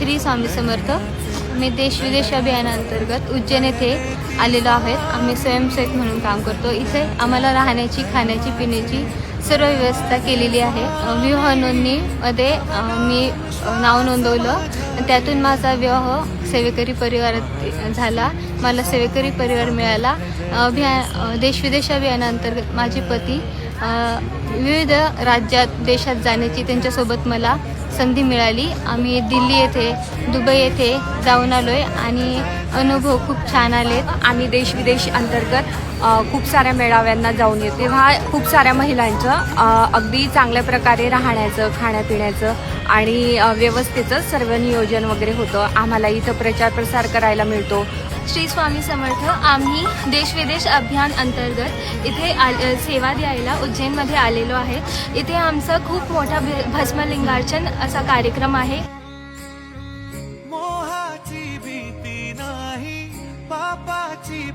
श्री स्वामी समर्थ. मी देश विदेश अभियानांतर्गत उज्जैन येथे आलेलो आहोत. आम्ही स्वयंसेवक म्हणून काम करतो. इथे आम्हाला राहण्याची, खाण्याची, पिण्याची सर्व व्यवस्था केलेली आहे. विवाह नोंदणीमध्ये मी नाव नोंदवलं. त्यातून माझा विवाह सेवेकरी परिवारात झाला. मला सेवेकरी परिवार मिळाला. देश विदेश अभियानांतर्गत माझे पती विविध राज्यात, देशात जाण्याची त्यांच्यासोबत मला संधी मिळाली. आम्ही दिल्ली येथे, दुबई येथे जाऊन आलो आहे आणि अनुभव खूप छान आलेत. आम्ही देश विदेश अंतर्गत खूप साऱ्या मेळाव्यांना जाऊन येते. तेव्हा खूप साऱ्या महिलांचं अगदी चांगल्या प्रकारे राहण्याचं, खाण्यापिण्याचं आणि व्यवस्थेचं सर्व नियोजन वगैरे होतं. आम्हाला इथं प्रचार प्रसार करायला मिळतो. श्री स्वामी समर्थ. आम्ही देश विदेश अभियान अंतर्गत इथे सेवा द्यायला उज्जैनमध्ये आलेलो आहे. इथे आमचा खूप मोठा भस्मलिंगार्चन असा कार्यक्रम आहे. मोहाची भीती नाही, पापाची